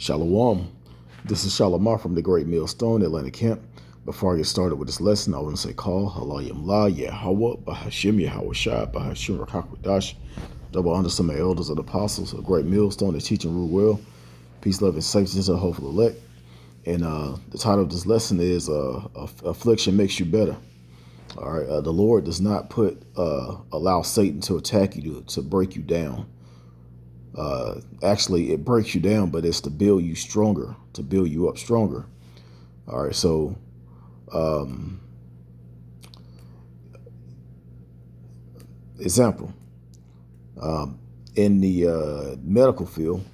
Shalom. This is Shalomar from the Great Millstone, Atlanta Camp. Before I get started with this lesson, I want to say call Halayim La Yahweh Bahashim Yahweh Shai Bahashim Rakakwadash. Double under some elders and apostles, a great millstone, the teaching rule well. Peace, love, and safety to the hopeful elect. And the title of this lesson is Affliction Makes You Better. All right. The Lord does not allow Satan to attack you to break you down. Actually, it breaks you down, but it's to build you stronger, to build you up stronger. All right. So, example, in the medical field,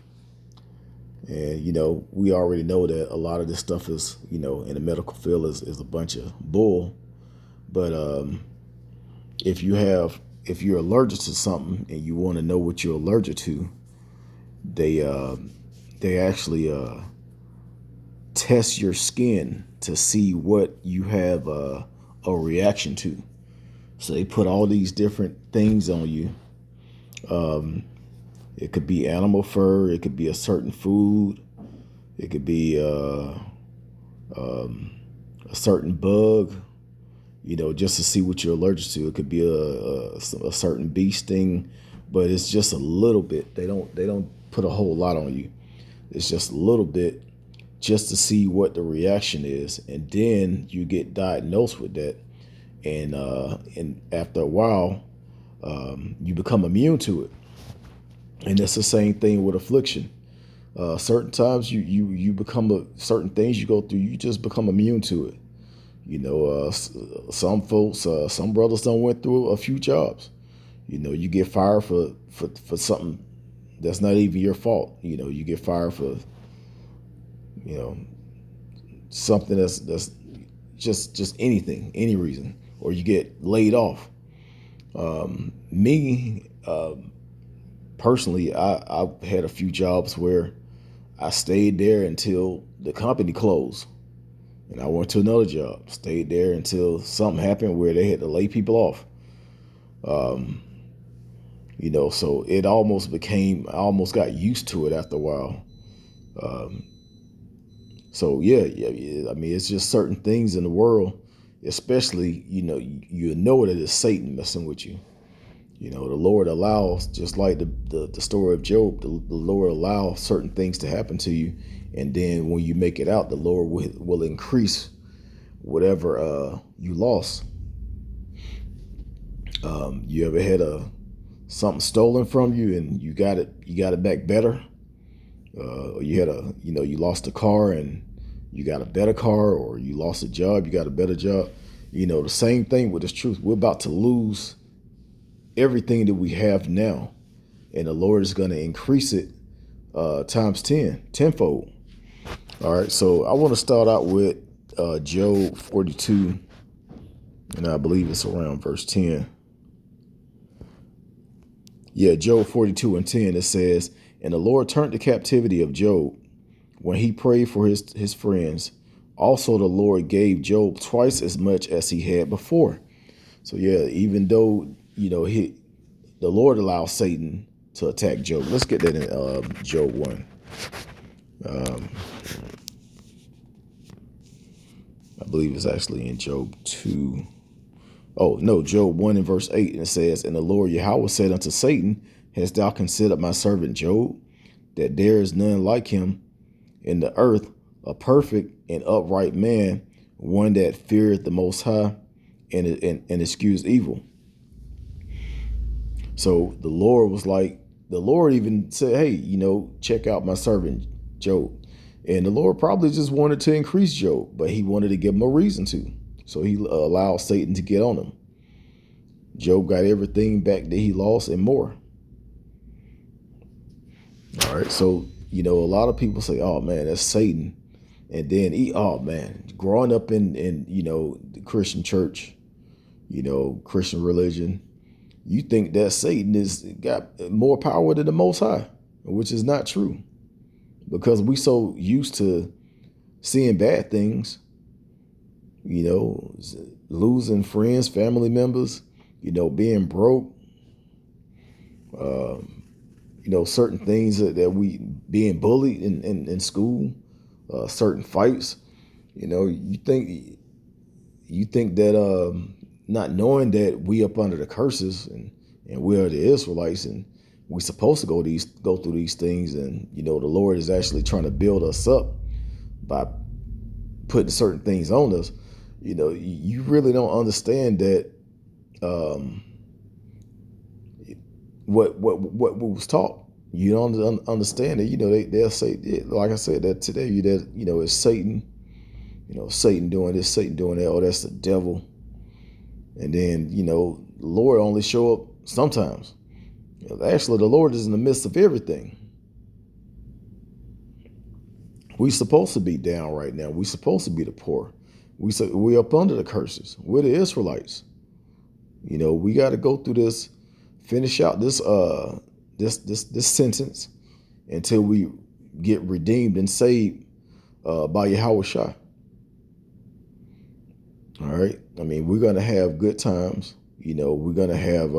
and, we already know that a lot of this stuff is, in the medical field is a bunch of bull. But if you're allergic to something and you want to know what you're allergic to, they actually test your skin to see what you have a reaction to. So they put all these different things on you. It could be animal fur. It could be a certain food. It could be a certain bug, just to see what you're allergic to. It could be a certain bee sting, but it's just a little bit. They don't put a whole lot on you. It's just a little bit just to see what the reaction is. And then you get diagnosed with that. And after a while, you become immune to it. And it's the same thing with affliction. Certain times you become certain things you go through, you just become immune to it. Some folks, some brothers done went through a few jobs. You get fired for something that's not even your fault. You get fired for, something that's just anything, any reason, or you get laid off. Me, personally, I've had a few jobs where I stayed there until the company closed. And I went to another job, stayed there until something happened where they had to lay people off. So it I almost got used to it after a while. So yeah. I mean, it's just certain things in the world, especially, you know that it's Satan messing with you. The Lord allows, just like the story of Job, the Lord allows certain things to happen to you. And then when you make it out, the Lord will increase whatever you lost. You ever had something stolen from you and you got it back better? Or you had you lost a car and you got a better car, or you lost a job, you got a better job. The same thing with this truth. We're about to lose everything that we have now, and the Lord is going to increase it times 10, tenfold. All right, so I want to start out with Job 42, and I believe it's around verse 10. Yeah, Job 42 and 10, it says, "And the Lord turned the captivity of Job when he prayed for his friends. Also the Lord gave Job twice as much as he had before." So yeah, even though, the Lord allows Satan to attack Job. Let's get that in Job 1. I believe it's actually in Job 2. Oh, no, Job 1 and verse 8. And it says, "And the Lord Yahweh said unto Satan, Hast thou considered my servant Job, that there is none like him in the earth, a perfect and upright man, one that feareth the Most High and eschews evil." So the Lord even said, hey, check out my servant Job. And the Lord probably just wanted to increase Job, but he wanted to give him a reason to. So he allowed Satan to get on him. Job got everything back that he lost and more. All right. So, a lot of people say, oh, man, that's Satan. And then, growing up in the Christian church, Christian religion, you think that Satan got more power than the Most High, which is not true, because we so used to seeing bad things, losing friends, family members, being broke, certain things that we being bullied in school, certain fights. You think that not knowing that we up under the curses and we are the Israelites and we supposed to go through these things, and the Lord is actually trying to build us up by putting certain things on us. You really don't understand that what was taught. You don't understand that. They'll say, like I said, that today that it's Satan. Satan doing this, Satan doing that. Oh, that's the devil. And then the Lord only show up sometimes. Actually, the Lord is in the midst of everything. We supposed to be down right now. We supposed to be the poor. We up under the curses. We're the Israelites. We got to go through this, finish out this sentence until we get redeemed and saved by Yahweh Shai. All right. I mean, we're gonna have good times. We're gonna have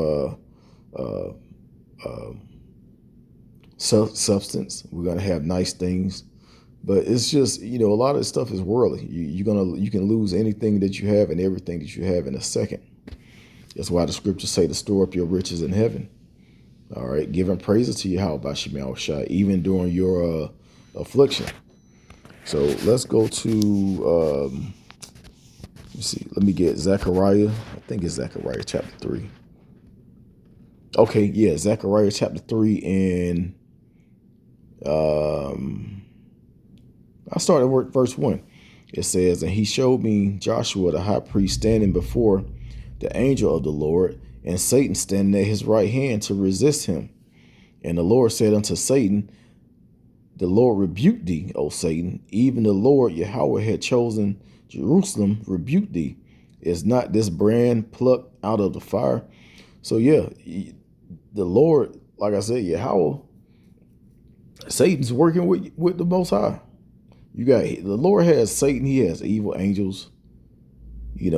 substance. We're gonna have nice things. But it's just, a lot of this stuff is worldly. You can lose anything that you have and everything that you have in a second. That's why the scriptures say to store up your riches in heaven. All right, giving praises to Yahweh by Shema Shai, even during your affliction. So let's go to let's see. Let me get Zechariah. I think it's Zechariah chapter 3. Okay, yeah, Zechariah chapter 3, and I started at verse 1. It says, "And he showed me Joshua the high priest standing before the angel of the Lord, and Satan standing at his right hand to resist him. And the Lord said unto Satan, The Lord rebuke thee, O Satan. Even the Lord Yahweh had chosen Jerusalem, rebuke thee. Is not this brand plucked out of the fire?" So yeah, the Lord, like I said, Yahweh, Satan's working with the Most High. You got the Lord has Satan. He has evil angels. He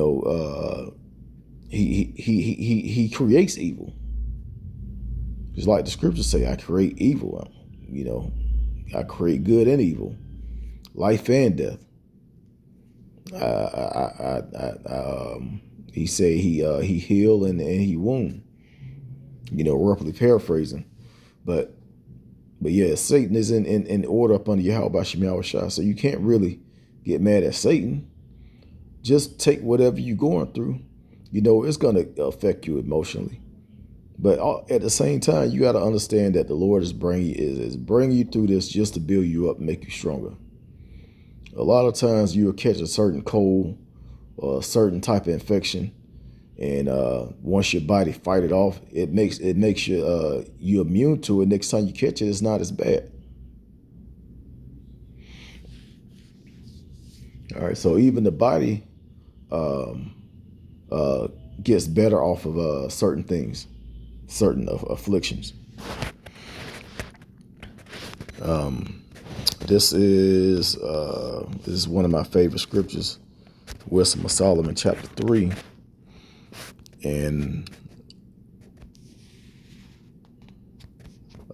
creates evil. Just like the scriptures say, I create evil. I create good and evil, life and death. He said he heal and he wound. Roughly paraphrasing, but yeah, Satan is in order up under Yahweh by Shema Shai. So you can't really get mad at Satan. Just take whatever you're going through. It's going to affect you emotionally. But at the same time, you got to understand that the Lord is bringing you through this just to build you up and make you stronger. A lot of times you'll catch a certain cold or a certain type of infection. And once your body fight it off, it makes you immune to it. Next time you catch it, it's not as bad. All right, so even the body gets better off of certain things, certain afflictions. This is one of my favorite scriptures, Wisdom of Solomon, chapter 3. And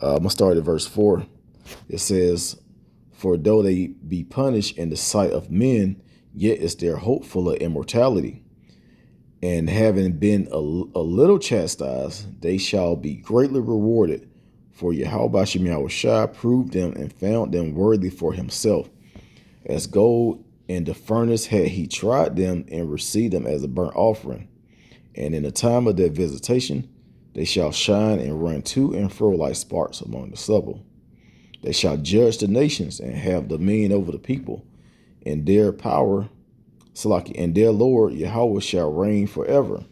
I'm going to start at verse 4. It says, "For though they be punished in the sight of men, yet is their hope full of immortality. And having been a little chastised, they shall be greatly rewarded. For Yahweh Shema Shai proved them and found them worthy for himself. As gold in the furnace had he tried them and received them as a burnt offering. And in the time of their visitation, they shall shine and run to and fro like sparks among the stubble. They shall judge the nations and have dominion over the people. And their power, and their Lord Yahweh shall reign forever."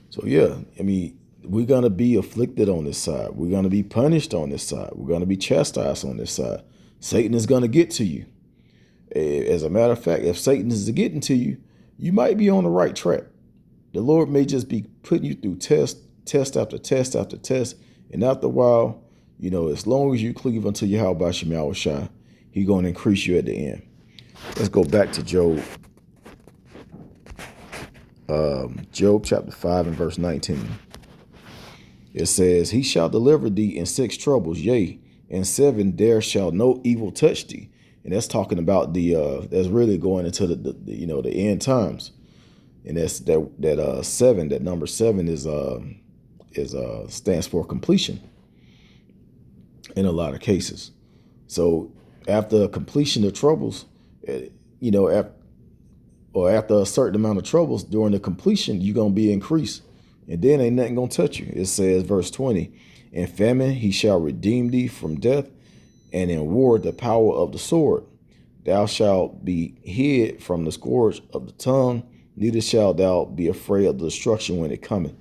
So yeah, I mean, we're going to be afflicted on this side. We're going to be punished on this side. We're going to be chastised on this side. Satan is going to get to you. As a matter of fact, if Satan is getting to you, you might be on the right track. The Lord may just be putting you through test after test after test. And after a while, as long as you cleave unto Yahweh Shema Shai, He's going to increase you at the end. Let's go back to Job. Job chapter 5 and verse 19. It says, he shall deliver thee in 6 troubles, yea, in 7 there shall no evil touch thee. And that's talking about that's really going into the end times. And that's that 7, that number 7 is stands for completion in a lot of cases. So after completion of troubles, you know, after a certain amount of troubles during the completion, you're going to be increased. And then ain't nothing going to touch you. It says, verse 20, in famine he shall redeem thee from death, and in war the power of the sword. Thou shalt be hid from the scourge of the tongue, neither shalt thou be afraid of the destruction when it cometh.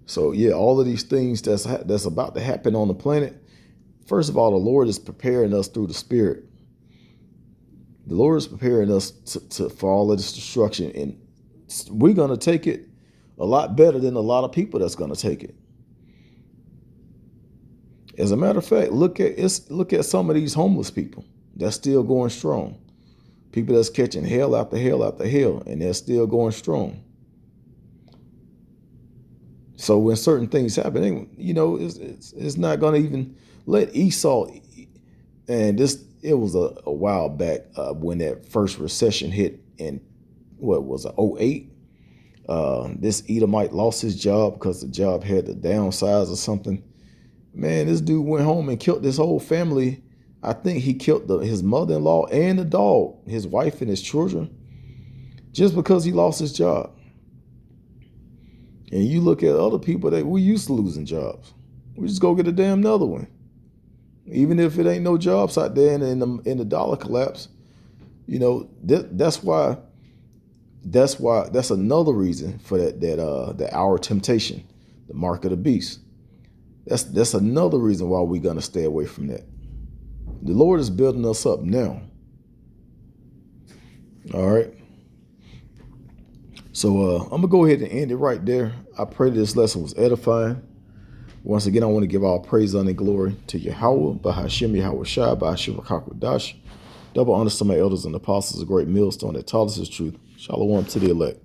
So yeah, all of these things that's about to happen on the planet. First of all, the Lord is preparing us through the Spirit. The Lord is preparing us for all of this destruction, and we're going to take it a lot better than a lot of people that's going to take it. As a matter of fact, look at some of these homeless people that's still going strong. People that's catching hell after hell after hell, and they're still going strong. So when certain things happen, you know, it's not going to even let Esau. And it was a while back when that first recession hit in what was it, 2008. This Edomite lost his job because the job had to downsize or something. Man, this dude went home and killed this whole family. I think he killed his mother-in-law and the dog, his wife and his children, just because he lost his job. And you look at other people that we used to losing jobs. We just go get a damn another one. Even if it ain't no jobs out there in the dollar collapse, you know, that's another reason for that hour temptation, the mark of the beast. That's another reason why we're gonna stay away from that. The Lord is building us up now. All right. So I'm gonna go ahead and end it right there. I pray this lesson was edifying. Once again, I want to give all praise, honor, and glory to Yahweh, Bahashim Yahweh Shai, Bahashim Hakwadash. Double honor to my elders and apostles, a great millstone that taught us his truth. Shalom to the elect.